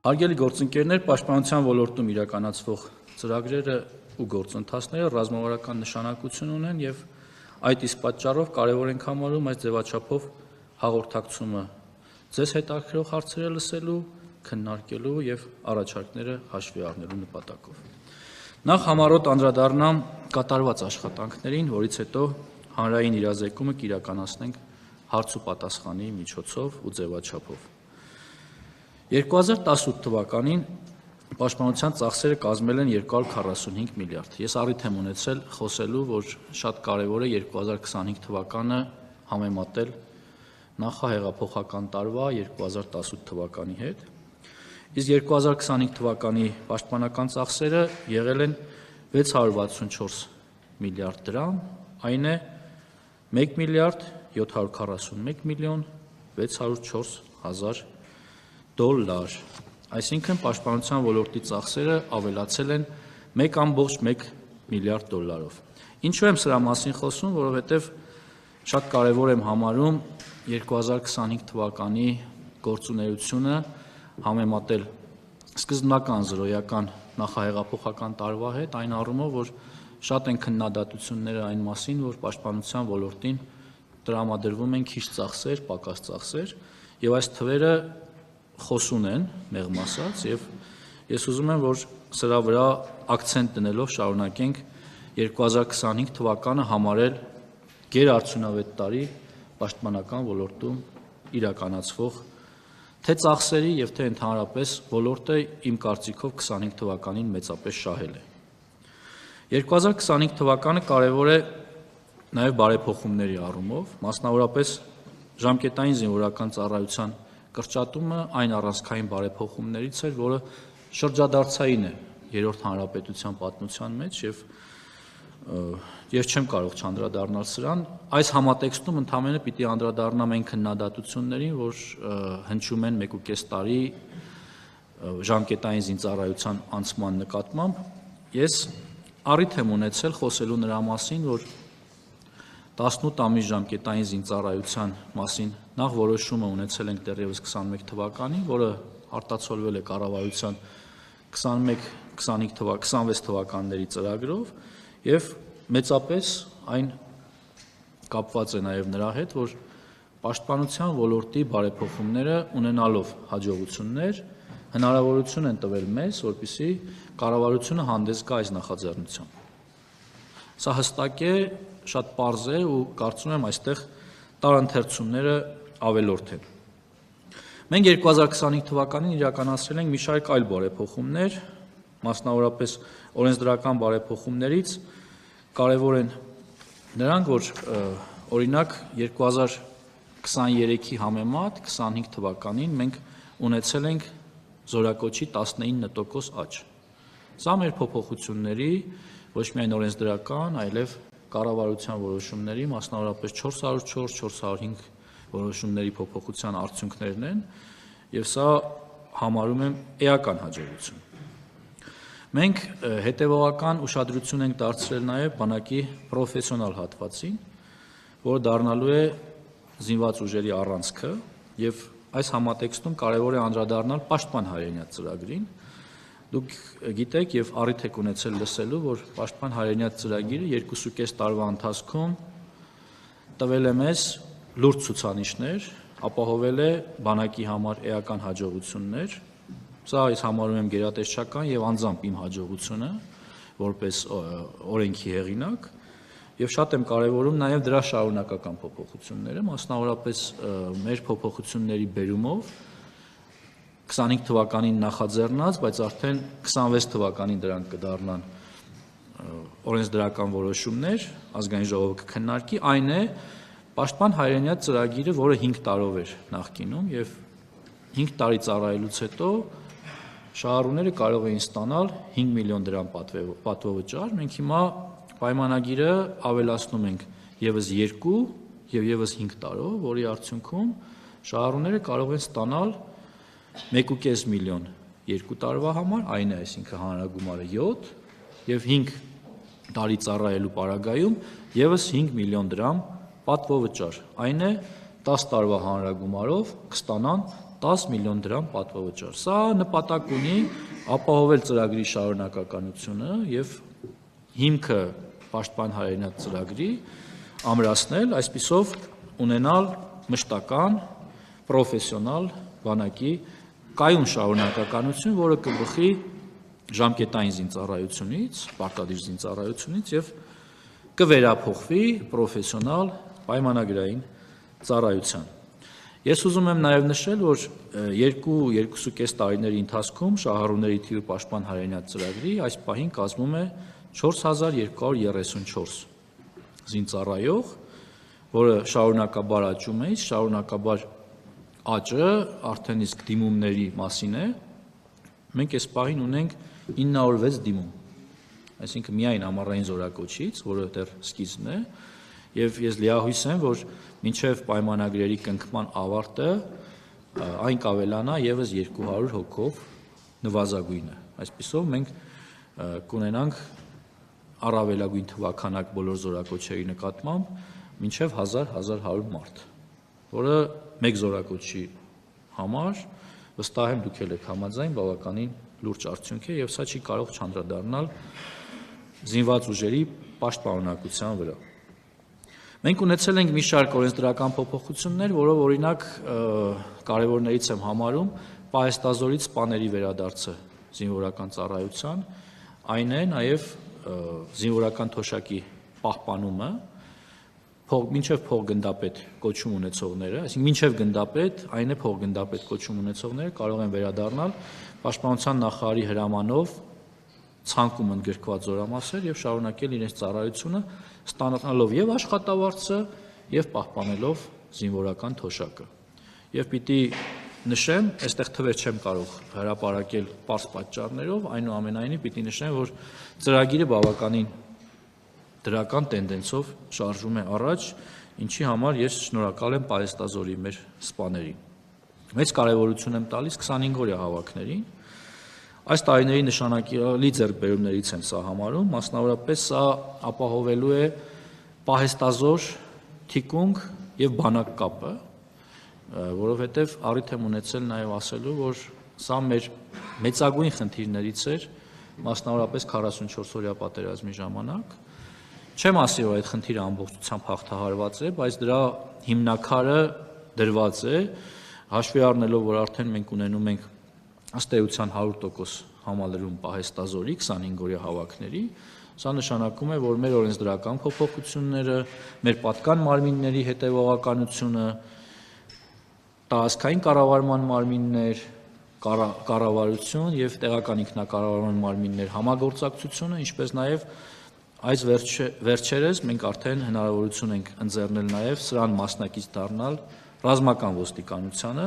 Հարգելի գործընկերներ, պաշտպանության ոլորտում իրականացվող ծրագրերը ու գործընթացները ռազմավարական նշանակություն ունեն եւ այդ իսկ պատճառով կարեւոր ենք համարում այս ձևաչափով հաղորդակցումը ձեզ հետաքրքրող հարցերը լսելու, քննարկելու եւ առաջարկները հաշվի առնելու նպատակով։ Նախ համառոտ անդրադառնամ կատարված աշխատանքներին, որից հետո հանրային իրազեկումը կիրականացնենք հարց ու պատասխանի միջոցով ու ձևաչափով։ 2018 թվականին պաշտպանության ծախսերը կազմել են 245 միլիարդ։ Ես առիթ եմ ունեցել խոսելու, որ շատ կարևոր է 2025 թվականը համեմատել նախահեղափոխական տարվա 2018 թվականի հետ։ Իսկ 2025 թվականի պաշտպանական ծախսերը եղել են 664 միլիարդ դրամ, այն է 1 միլիարդ 741 միլիոն 604 հազար դոլար, այսինքն պաշտպանության ոլորտի ծախսերը ավելացել են 1.1 միլիարդ դոլարով։ Ինչու եմ սրա մասին խոսում, որովհետև շատ կարևոր եմ համարում 2025 թվականի գործունեությունը համեմատել սկզբնական զրոյական նախահեղափոխական տարվա հետ, այն առումով, որ շատ են քննադատությունները այն մասին, որ պաշտպանության ոլորտին տրամադրվում են քիչ ծախսեր, պակաս ծախսեր, եւ այս թվերը խոսուն են, մեղմ ասած, եւ ես ուզում եմ, որ սրա վրա ակցենտ դնելով շարունակենք 2025 թվականը համարել գերարդյունավետ տարի պաշտպանական ոլորտում իրականացվող թե ծախսերի եւ թե ընդհանրապես ոլորտը իմ կարծիքով 25 թվականին մեծապես շահել է։ 2025 թվականը կարևոր է նաեւ բարեփոխումների առումով, մասնավորապես ժամկետային զինվորական ծառայության կրճատումը այն առանցքային բարեփոխումներից էր, որը շրջադարձային է երրորդ հանրապետության պատմության մեջ եւ ես չեմ կարող չանդրադառնալ սրան։ Այս համատեքստում ընդհանրապես պիտի անդրադառնամ այն քննադատություններին, որ հնչում են 1.5 տարի ժամկետային զինծառայության անցման նկատմամբ։ Ես առիթ եմ ունեցել խոսելու նրա մասին, որ 18 ամիս ժամկետային զինծառայության մասին նախ որոշումը ունեցել ենք դեռևս 21 թվականին, որը արտացոլվել է կառավարության 21-26 թվականների ծրագրով եւ մեծապես այն կապված է նաեւ նրա հետ, որ պաշտպանության ոլորտի բարեփոխումները ունենալով հաջողություններ հնարավորություն են տվել մեզ, որպեսզի կառավարությունը հանդես գա այս նախաձեռնությամբ։ Սա հստակ է, շատ պարզ է ու կարծում եմ այստեղ տարընթերցումները ավելորդ են։ Մենք 2025 թվականին իրականացրել ենք մի շարք այլ բարեփոխումներ, մասնավորապես օրենսդրական բարեփոխումներից կարևոր են նրանք, որ օրինակ 2023-ի համեմատ 25 թվականին մենք ունեցել ենք զորակոչի 19% աճ։ Սա մեր փոփոխությունների ոչ միայն օրենսդրական, այլև կառավարության որոշումների, մասնավորապես 404-405 որոշումների փոփոխության արդյունքներն են, եւ սա համարում եմ էական հաջողություն։ Մենք հետևողական ուշադրություն ենք դարձրել նաեւ բանակի պրոֆեսիոնալ հատվածին, որը դառնալու է զինված ուժերի առանցքը, եւ այս համատեքստում կարեւոր է անդրադառնալ պաշտպան հայրենիաց ծրագրին։ Դուք գիտեք եւ առիթ եք ունեցել լսելու, որ պաշտպան հայրենիաց ծրագիրը 2.5 տարվա ընթացքում տվել է մեզ լուրջ ցուցանիշներ, ապահովել է բանակի համար էական հաջողություններ։ Սա ես համարում եմ գերատեսչական եւ անձամբ իմ հաջողությունը, որպես օրենքի հեղինակ, եւ շատ եմ կարեւորում նաեւ դրա շարունակական փոփոխությունները, մասնավորապես մեր փոփոխությունների բերումով 25 թվականին նախաձեռնած, բայց արդեն 26 թվականին դրանք կդառնան օրենսդրական որոշումներ, ազգային ժողովը կքննարկի, այն է պաշտպան հայրենիաց ծրագիրը, որը 5 տարով էր նախկինում եւ 5 տարի ծառայելուց հետո շահառուները կարող էին ստանալ 5 միլիոն դրամ պատվովճար։ Մենք հիմա պայմանագիրը ավելացնում ենք եւս 2 եւ եւս 5 տարով, որի արդյունքում շահառուները կարող են ստանալ 1.5 միլիոն 2 տարվա համար, այն է, այսինքն հանրագումարը 7 եւ 5 տարի ծառայելու պարագայում եւս 5 միլիոն դրամ պատվովճար, այն է 10 տարվա հանրագումարով կստանան 10 միլիոն դրամ պատվավճար։ Սա նպատակ ունի ապահովել ծրագրի շարունակականությունը եւ հիմքը Պաշտպան հայրենիք ծրագրի ամրացնել, այսպիսով ունենալ մշտական, պրոֆեսիոնալ բանակի կայուն շարունակականություն, որը կբխի ժամկետային զինծառայությունից, պարտադիր զինծառայությունից եւ կվերափոխվի պրոֆեսիոնալ պայմանագրային ծառայության։ Ես ուզում եմ նաև նշել, որ 2-2.5 տարիների ընթացքում շահառուների թիվը Պաշտպան հայրենիք ծրագրի այս պահին կազմում է 4234 զինծառայող, որը շարունակաբար աճում է, շարունակաբար աճը արդեն իսկ դիմումների մասին է։ Մենք այս պահին ունենք 906 դիմում, այսինքն միայն ամառային զորակոչից, որը դեռ սկիզբն է, եւ ես լիահույս եմ, որ մինչեւ պայմանագրերի կնքման ավարտը այն կավելանա եւս 200 հոգով նվազագույնը։ Այսպիսով մենք կունենանք առավելագույն թվականակ բոլոր զորակոչերի նկատմամբ մինչև 1000-1100 մարդ, որը մեկ զորակոչի համար վստահ եմ դուք եք համաձայն բավականին լուրջ արդյունք է եւ սա չի կարող չանդրադառնալ զինված ուժերի պաշտպանունակության վրա։ Մենք ունեցել ենք մի շարք օրենսդրական փոփոխություններ, որով օրինակ կարևորներից եմ համարում պահեստազորից սպաների վերադարձը զինվորական ծառայության, այն է նաև զինվորական թոշակի պահպանումը մինչև փոխգնդապետ կոչում ունեցողները, այսինքն մինչև գնդապետ, այն է փոխգնդապետ կոչում ունեցողները կարող են վերադառնալ Պաշտպանության նախարարի հրամանով ցանկում ընդգրկված զորամասեր եւ շարունակել իրենց ծառայությունը, ստանալով եւ աշխատավարձը եւ պահպանելով զինվորական թոշակը։ Եվ պիտի նշեմ, այստեղ թվեր չեմ կարող հրապարակել պարզ պատճառներով, այնուամենայնիվ պիտի նշեմ, որ ծրագիրը բավականին դրական տենդենսով շարժվում է առաջ, ինչի համար ես շնորհակալ եմ պահեստազորի մեր սպաներին։ Մեծ կարևորություն եմ տալիս 25-օրյա հավաքներին։ Այս տարիների նշանակալի ձեռքբերումներից եմ սա համարում, մասնավորապես սա ապահովելու է պահեստազոր, թիկունք եւ բանակ կապը, որովհետեւ առիթ եմ ունեցել նաեւ ասելու, որ սա մեր մեծագույն խնդիրներից էր, մասնավորապես 44-օրյա պատերազմի ժամանակ։ Չեմ ասի, որ այդ խնդիրը ամբողջությամբ հաղթահարված է, բայց դրա հիմնաքարը դրված է, հաշվի առնելով, որ արդեն մենք ունենում ենք ըստ էության 100% համալրում պահեստազորի 25-օրյա հավաքների, սա նշանակում է, որ մեր օրենսդրական փոփոխությունները, մեր պատկան մարմինների հետևողականությունը, տարածքային կառավարման մարմիններ, կառավարություն եւ տեղական ինքնակառավարման մարմիններ համագործակցությունը, ինչպես նաեւ այս վերջերս մենք արդեն հնարավորություն ենք ընձեռնել նաեւ սրան մասնակից դառնալ ռազմական ոստիկանությանը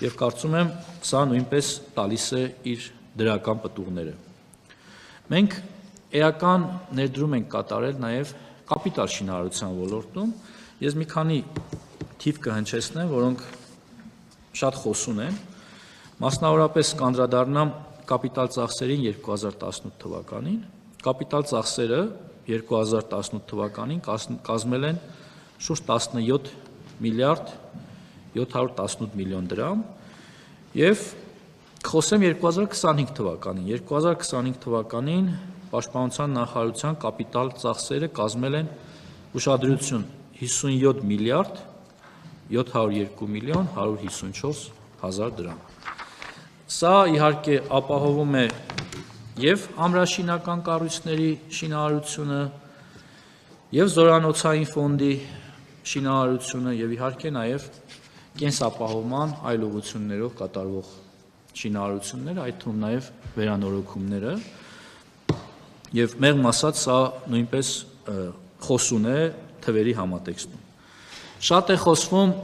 եւ կարծում եմ սա նույնպես տալիս է իր դրական պտուղները։ Մենք էական ներդրում ենք կատարել նաեւ կապիտալ շինարարության ոլորտում։ Ես մի քանի թիվ կհնչեցնեմ, որոնք շատ խոսուն են, մասնավորապես կանդրադառնամ կապիտալ ծախսերին 2018 թվականին։ Կապիտալ ծախսերը 2018 թվականին կազմել են շուրջ 17 միլիարդ 718 միլիոն դրամ եւ խոսեմ 2025 թվականին։ 2025 թվականին Պաշտպանության նախարարության կապիտալ ծախսերը կազմել են ուշադրություն 57 միլիարդ 702 միլիոն 154 հազար դրամ։ Սա իհարկե ապահովում է եւ ամրաշինական կառույցների շինարարությունը, եւ զորանոցային ֆոնդի շինարարությունը, եւ իհարկե նաեւ կենսապահովման այլ ուղղություններով կատարվող շինարարությունները, այդ թվում նաեւ վերանորոգումները, եւ մեղմ ասած սա նույնպես խոսուն է թվերի համատեքստում։ Շատ է խոսվում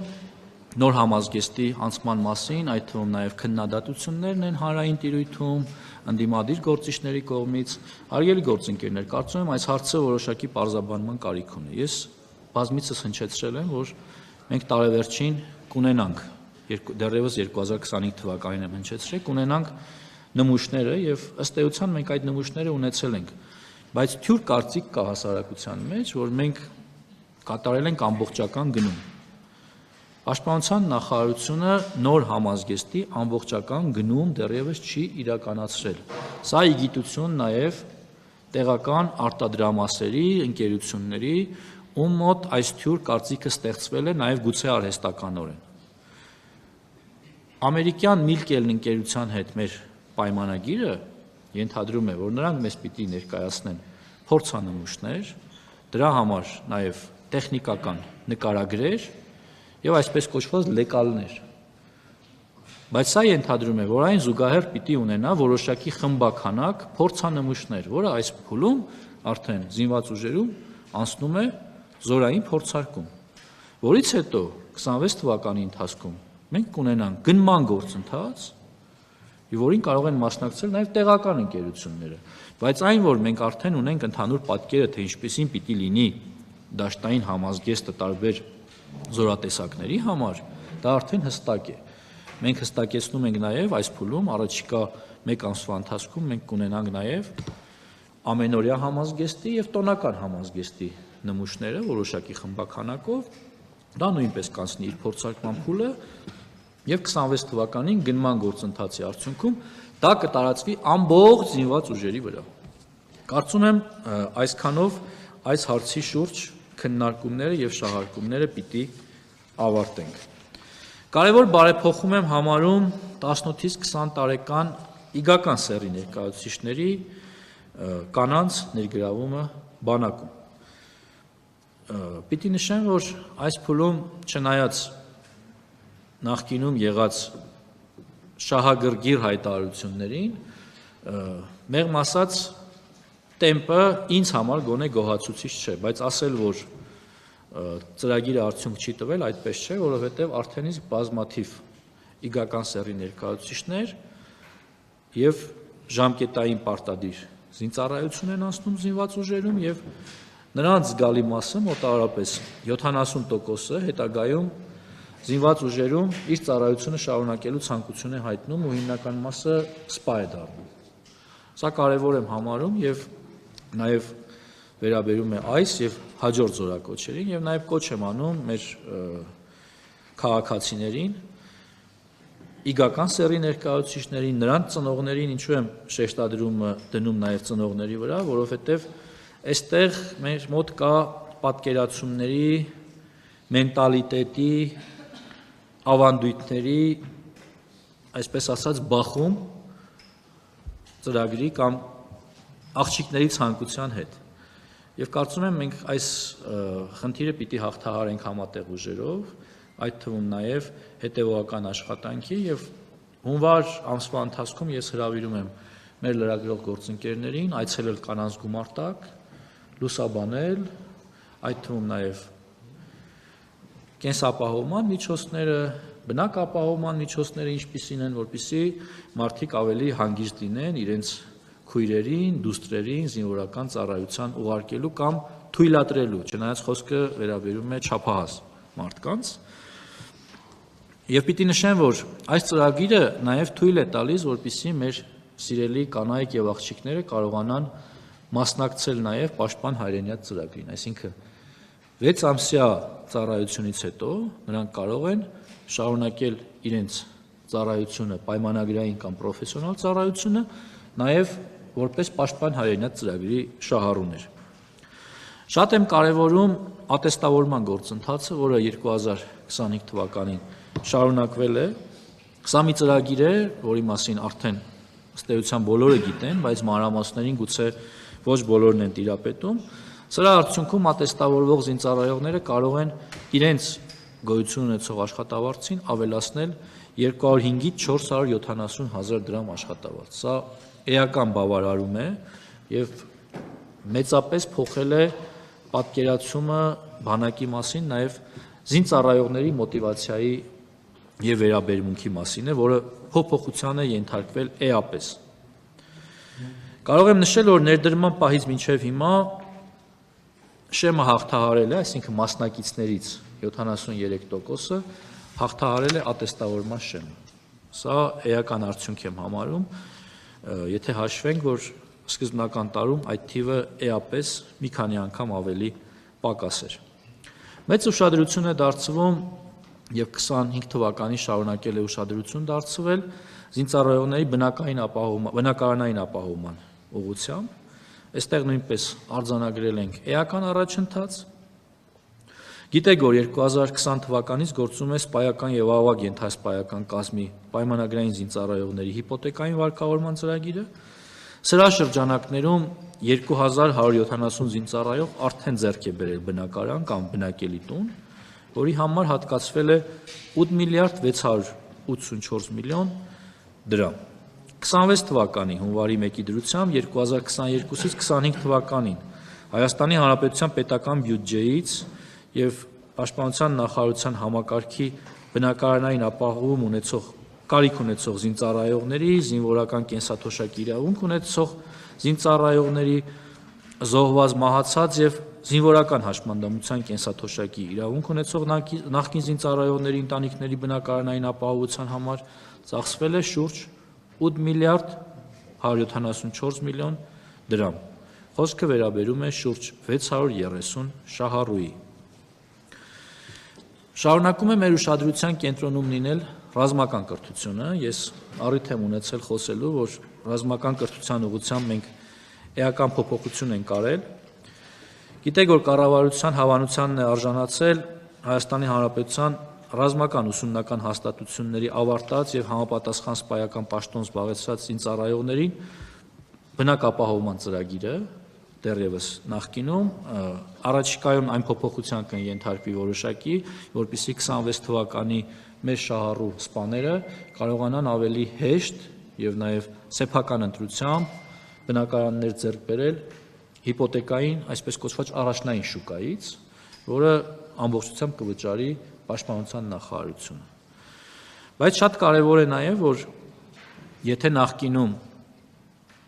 նոր համազգեստի անցման մասին, այդ թվում նաև քննադատություններն են հանրային տիրույթում, ընդդիմադիր գործիչների կողմից, հարգելի գործընկերներ, կարծում եմ այս հարցը որոշակի պարզաբանման կարիք ունի։ Ես բազմիցս հնչեցրել եմ, որ մենք տարեվերջին կունենանք, դեռևս 2025 թվականին եմ հնչեցրել, կունենանք նմուշները եւ ըստ էության մենք այդ նմուշները ունեցել ենք, բայց թյուր կարծիք կա հասարակության մեջ, որ մենք կատարել ենք ամբողջական գնում։ Պաշտպանության նախարարությունը նոր համազգեստի ամբողջական գնում դեռևս չի իրականացրել։ Սա ի գիտություն նաև տեղական արտադրամասերի, ընկերությունների, ում մոտ այս թյուր կարծիքը ստեղծվել է նաև գուցե արհեստականորեն։ Ամերիկյան Միլկելն ընկերության հետ մեր պայմանագիրը ենթադրում է, որ նրանք մեզ պիտի ներկայացնեն փորձանմուշներ, դրա համար նաև տեխնիկական նկարագրեր եւ այսպես կոչված լեկալներ։ Բայց սա ենթադրում է, որ այն զուգահեռ պիտի ունենա որոշակի խմբականակ փորձանմուշներ, որը այս փուլում արդեն զինված ուժերում անցնում է զորային փորձարկում, որից հետո 26 թվականի ընթացքում մենք կունենանք գնման գործընթաց, որին կարող են մասնակցել նաև տեղական ընկերությունները, բայց այն, որ մենք արդեն ունենք ընդհանուր պատկերը, թե ինչպիսին պիտի լինի դաշտային համազգեստը տարբեր զորատեսակների համար, դա արդեն հստակ է։ Մենք հստակեցնում ենք նաև այս փուլում առաջիկա 1 ամսվա ընթացքում մենք կունենանք նաև ամենօրյա համազգեստի եւ տոնական համազգեստի նմուշները որոշակի խմբականակով, դա նույնպես կանցնի իր փորձարկման փուլը եւ 26 թվականին գնման գործընթացի արդյունքում դա կտարածվի ամբողջ զինված ուժերի վրա։ Կարծում եմ այսքանով այս հարցի շուրջ քննարկումները եւ շահարկումները պիտի ավարտենք։ Կարևոր բարեփոխում եմ համարում 18-ից 20 տարեկան իգական սեռի ներկայացուցիչների կանանց ներգրավումը բանակում։ Պիտի նշեմ, որ այս փուլում չնայած նախկինում եղած շահագրգիռ հայտարարություններին, մեղմ ասած տեմպը ինձ համար գոնե գոհացուցիչ չէ, բայց ասել, որ ծրագիրը արդյունք չի տվել, այդպես չէ, որովհետև արդեն իսկ բազմաթիվ իգական սեռի ներկայացուցիչներ եւ ժամկետային պարտադիր զինծառայություն են անցնում զինված ուժերում եւ նրանց զգալի մասը մոտավորապես 70%-ը հետագայում զինված ուժերում իր ծառայությունը շարունակելու ցանկություն է հայտնում ու հիմնական մասը սպա է դառնում։ Սա կարևոր եմ համարում եւ նաեւ վերաբերում է այս եւ հաջորդ զորակոչերին եւ նաեւ կոչ եմ անում մեր քաղաքացիներին, իգական սեռի ներկայացուցիչներին, նրանց ծնողներին, ինչու եմ շեշտադրումը դնում նաեւ ծնողների վրա, որովհետեւ այստեղ մեր մոտ կա պատկերացումների, մենտալիտետի, ավանդույթների, այսպես ասած, բախում ծրագրի կամ աղջիկների ցանկության հետ։ Եվ կարծում եմ մենք այս խնդիրը պիտի հաղթահարենք համատեղ ուժերով, այդ թվում նաև հետևողական աշխատանքի եւ հունվար ամսվա ընթացքում ես հրավիրում եմ մեր լրագրող գործընկերներին այցելել կանանց գումարտակ, լուսաբանել, այդ թվում նաև կենսապահովման միջոցները, բնակապահովման միջոցները ինչպիսին են, որպեսզի մարդիկ ավելի հանգիստ լինեն իրենց քույրերին, դուստրերին զինվորական ծառայության ուղարկելու կամ թույլատրելու, չնայած խոսքը վերաբերում է չափահաս մարդկանց։ Եվ պիտի նշեմ, որ այս ծրագիրը նաև թույլ է տալիս, որպեսզի մեր սիրելի կանայք եւ աղջիկները կարողանան մասնակցել նաև պաշտպան հայրենիաց ծրագրին, այսինքն 6 ամսյա ծառայությունից հետո նրանք կարող են շարունակել իրենց ծառայությունը, պայմանագրային կամ պրոֆեսիոնալ ծառայությունը, նաև որպես պաշտպան հայրենիաց ծրագրի շահառուներ։ Շատ եմ կարևորում ատեստավորման գործընթացը, որը 2025 թվականին շարունակվել է։ Սա մի ծրագիր է, որի մասին արդեն ըստ էության բոլորը գիտեն, բայց մանրամասներին գուցե ոչ բոլորն են տիրապետում։ Սրա արդյունքում ատեստավորվող զինծառայողները կարող են իրենց գոյություն ունեցող աշխատավարձին ավելացնել 205-ից 470 հազար դրամ աշխատավարձ։ Սա էական բավարարում է եւ մեծապես փոխել է պատկերացումը բանակի մասին, նաեւ զինծառայողների մոտիվացիայի եւ վերաբերմունքի մասին է, որը փոփոխության է ենթարկվել էապես։ Կարող եմ նշել, որ ներդրման պահից մինչեւ հիմա շեմը հաղթահարել է, այսինքն մասնակիցներից 73%-ը հաղթահարել է ատեստավորման շեմը։ Սա էական արդյունք եմ համարում, եթե հաշվենք, որ սկզբնական տարում այդ թիվը էապես մի քանի անգամ ավելի պակաս էր։ Մեծ ուշադրություն է դարձվում եւ 25 թվականին շարունակել է ուշադրություն դարձվել զինծառայողների բնակարանային ապահովման ուղղությամբ։ Այստեղ նույնպես արձանագրել ենք էական առաջընթաց։ Գիտեք, որ 2020 թվականից գործում է սպայական եւ ավագ ենթասպայական կազմի պայմանագրային զինծառայողների հիպոթեկային վարկավորման ծրագիրը։ Սրա շրջանակներում 2170 զինծառայող արդեն ձեռք է բերել բնակարան կամ բնակելի տուն, որի համար հատկացվել է 8 միլիարդ 684 միլիոն դրամ։ 26 թվականի հունվարի 1-ի դրությամբ 2022-ից 25 թվականին Հայաստանի Հանրապետության պետական բյուջեից եւ Պաշտպանության նախարարության համակարգի բնակարանային ապահովում ունեցող կարիք ունեցող զինծառայողների, զինվորական կենսաթոշակի իրավունք ունեցող զինծառայողների, զոհված, մահացած եւ զինվորական հաշմանդամության կենսաթոշակի իրավունք ունեցող նախկին զինծառայողների ընտանիքների բնակարանային ապահովության համար ծախսվել է շուրջ 8 միլիարդ 174 միլիոն դրամ։ Խոսքը վերաբերում է շուրջ 630 շահառուի։ Շարունակում է մեր ուշադրության կենտրոնում լինել ռազմական կրթությունը։ Ես առիթ եմ ունեցել խոսելու, որ ռազմական կրթության ուղղությամբ մենք էական փոփոխություն ենք արել։ Գիտեք, որ կառավարության հավանությանն է արժանացել Հայաստանի Հանրապետության ռազմական ուսումնական հաստատությունների ավարտած եւ համապատասխան սպայական պաշտոն զբաղեցրած զինծառայողներին բնակապահովման ծրագիրը, դեռևս նախկինում, առաջիկայում այն փոփոխության կընթարկվի որոշակի, որպեսզի 26 թվականի մեր շահառու սպաները կարողանան ավելի հեշտ եւ նաեւ սեփական ընտրությամբ բնակարաններ ձեռք բերել հիպոթեկային, այսպես կոչված առաջնային շուկայից, որը ամբողջությամբ կվճարի Պաշտպանության նախարարությունը։ Բայց շատ կարևոր է նաեւ, որ եթե նախկինում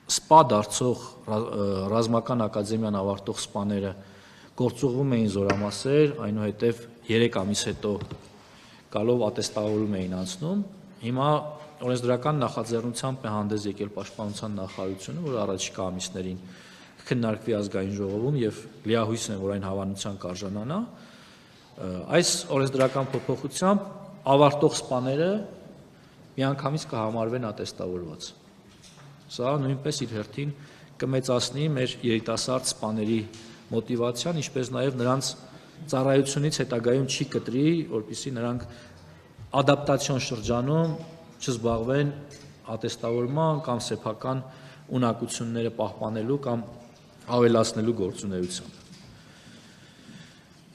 սպա դարձող ռազմական ակադեմիան ավարտող սպաները գործուղվում էին զորամասեր, այնուհետև 3 ամիս հետո գալով ատեստավորում էին անցնում, հիմա օրենսդրական նախաձեռնությամբ է հանդես եկել Պաշտպանության նախարարությունը, որ առաջիկա ամիսներին քննարկվի ազգային ժողովում եւ լիահույս են, որ այն հավանության կարժանանա, այս օրենսդրական փոփոխությամբ ավարտող սպաները միանգամից կհամարվեն ատեստավորված։ Սա նույնպես իր հերթին կմեծացնի մեր երիտասարդ սպաների մոտիվացիան, ինչպես նաեւ նրանց ծառայությունից հետագայում չի կտրի, որպեսզի նրանք ադապտացիոն շրջանում չզբաղվեն ատեստավորման կամ սեփական ունակությունները պահպանելու կամ ավելացնելու գործունեությամբ։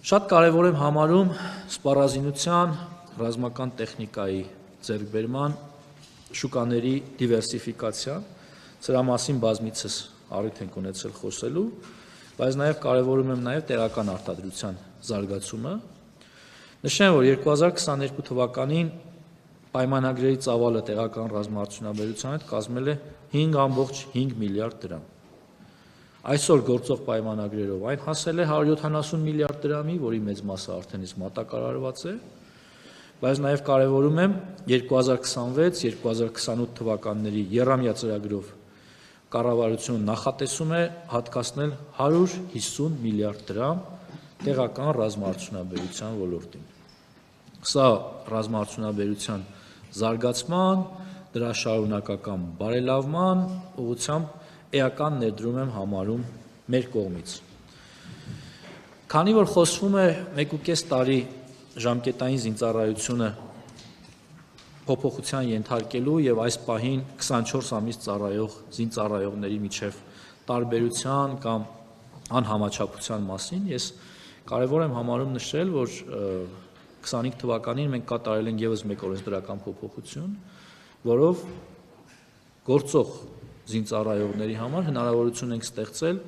Շատ կարևոր եմ համարում սպառազինության, ռազմական տեխնիկայի ձեռքբերման, շուկաների դիվերսիֆիկացիան, սրա մասին բազմիցս առիթ ենք ունեցել խոսելու, բայց նաև կարևորում եմ նաև տեղական արտադրության զարգացումը։ Նշեմ, որ 2022 թվականին պայմանագրերի ծավալը տեղական ռազմաարդյունաբերության հետ կազմել է 5.5 միլիարդ դրամ։ Այսօր գործող պայմանագրերով այն հասել է 170 միլիարդ դրամի, որի մեծ մասը արդեն իսկ մատակարարված է, բայց նաև կարևորում եմ 2026-2028 թվականների եռամյա ծրագրով կառավարությունը նախատեսում է հատկացնել 150 միլիարդ դրամ տեղական ռազմաարդյունաբերության ոլորտին։ Սա ռազմաարդյունաբերության զարգացման, դրա շարունակական բարելավման ուղղությամբ էական ներդրում եմ համարում մեր կողմից։ Քանի որ խոսվում է 1.5 տարի ժամկետային զինծառայությունը փոփոխության ենթարկելու եւ այս պահին 24 ամիս ծառայող զինծառայողների միջև տարբերության կամ անհամաչափության մասին, ես կարևոր եմ համարում նշել, որ 25 թվականին մենք կատարել ենք եւս մեկ օրենսդրական փոփոխություն, որով գործող զինծառայողների համար հնարավորություն ենք ստեղծել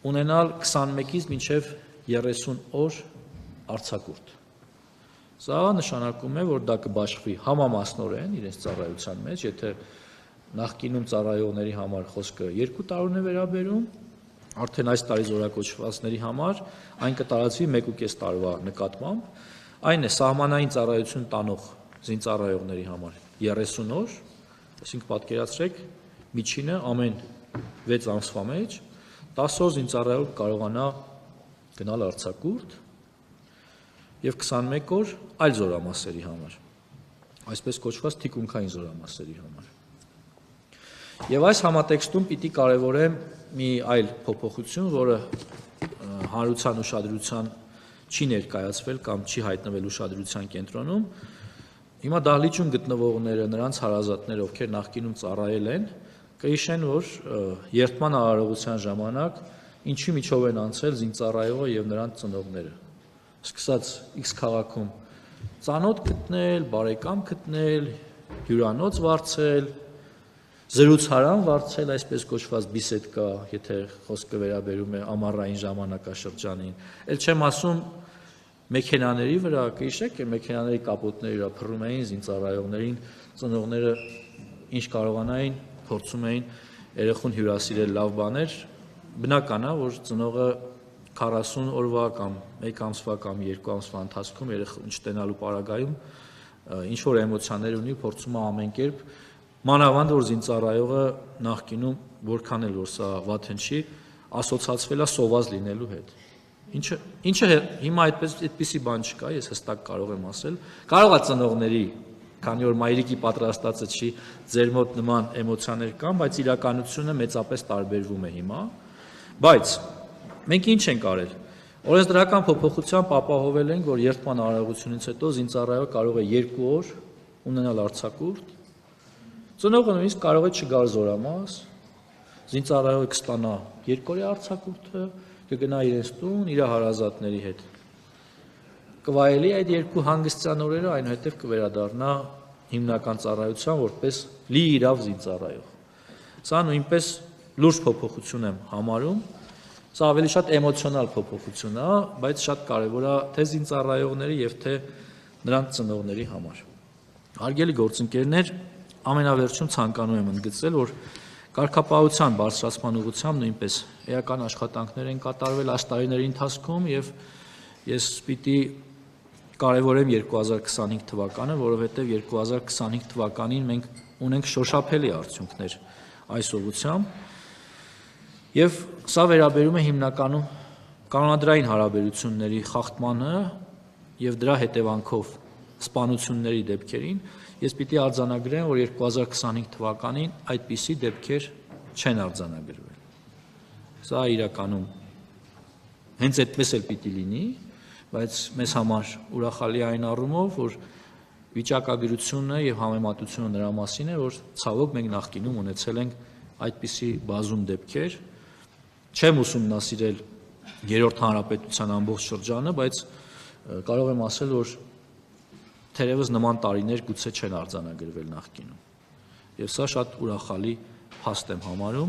ունենալ 21-ից մինչև 30 օր արձակուրդ։ Սա նշանակում է, որ դա կբաշխվի համամասնորեն իրենց ծառայության մեջ, եթե նախկինում ծառայողների համար խոսքը 2 տարուն է վերաբերում, արդեն այս տարի զորակոչվածների համար այն կտարածվի 1.5 տարվա նկատմամբ, այն է սահմանային ծառայություն տանող զինծառայողների համար 30 օր, այսինքն պատկերացրեք, միջինը ամեն 6 ամսվա մեջ 10 օր զինծառայող կարողանա գնալ արձակուրդ, եւ 21 օր այլ զորամասերի համար, այսպես կոչված թիկունքային զորամասերի համար։ Եվ այս համատեքստում պիտի կարևորեմ մի այլ փոփոխություն, որը հանրության ուշադրության չի ներկայացվել կամ չի հայտնվել ուշադրության կենտրոնում։ Հիմա դահլիճում գտնվողները, նրանց հարազատները, ովքեր նախկինում ծառայել են, կհիշեն, որ երթման արարողության ժամանակ ինչի միջով են անցել զինծառայողը եւ նրանց ծնողները։ Սկսած X քաղաքում ծանոթ գտնել, բարեկամ գտնել, հյուրանոց վարձել, զրուցարան վարձել, այսպես կոչված բիսեդկա, եթե խոսքը վերաբերում է ամառային ժամանակաշրջանին։ Էլ չեմ ասում մեքենաների վրա, կհիշեք, մեքենաների կապոտների վրա փռում էին զինծառայողներին, ծնողները ինչ կարողանային, փորձում էին երեխուն հյուրասիրել լավ բաներ, բնական է, որ ծնողը 40 օրվա կամ 1 ամսվա կամ 2 ամսվա ընթացքում երեխուն չտենալու պարագայում ինչ որ էմոցիաներ ունի, փորձում է ամեն կերպ, մանավանդ որ զինծառայողը նախկինում որքան էլ որ սա վատ հնչի, ասոցացվել է սոված լինելու հետ։ Ինչը հիմա այդպիսի բան չկա, ես հստակ կարող եմ ասել, կարող է ծնողների, քանի որ մայրիկի պատրաստածը չի, ձեր մոտ նման էմոցիաներ կան, բայց իրականությունը մեծապես տարբերվում է հիմա, բայց մենք ինչ ենք արել։ Օրենսդրական փոփոխությամբ ապահովել ենք, որ երթման արարողությունից հետո զինծառայողը կարող է 2 օր ունենալ արձակուրդ, ծնողը նույնիսկ կարող է չգար զորամաս, զինծառայողը կստանա 2 օրյա արձակուրդը, կգնա իրենց տուն, իր հարազատների հետ։ Կվայելի այդ 2 հանգստյան օրերը, այնուհետև կվերադառնա հիմնական ծառայության որպես լիիրավ զինծառայող։ Սա նույնպես լուրջ փոփոխություն եմ համարում, սա ավելի շատ էմոցիոնալ փոփոխություն է, բայց շատ կարևոր է թե զինծառայողների եւ թե նրանց ծնողների համար։ Հարգելի գործընկերներ, ամենավերջում ցանկանում եմ ընդգծել, որ կարգապահության բարձրացման ուղղությամբ նույնպես էական աշխատանքներ են կատարվել այս տարիների ընթացքում եւ ես պիտի կարևորեմ 2025 թվականը, որովհետեւ 2025 թվականին մենք ունենք շոշափելի արդյունքներ այս ուղղությամբ եւ սա վերաբերում է հիմնականում կանոնադրային հարաբերությունների խախտմանը եւ դրա հետևանքով սպանությունների դեպքերին, ես պիտի արձանագրեմ, որ 2025 թվականին այդպիսի դեպքեր չեն արձանագրվել։ Սա իրականում հենց այդպես էլ պիտի լինի, բայց մեզ համար ուրախալի այն առումով, որ վիճակագրությունը եւ համեմատությունը նրա մասին է, որ ցավոք մենք նախկինում ունեցել ենք այդպիսի բազում դեպքեր, չեմ ուսումնասիրել երրորդ հանրապետության ամբողջ շրջանը, բայց կարող եմ ասել, որ թերևս նման տարիներ գուցե չեն արձանագրվել նախկինում։ Եվ սա շատ ուրախալի փաստ եմ համարում,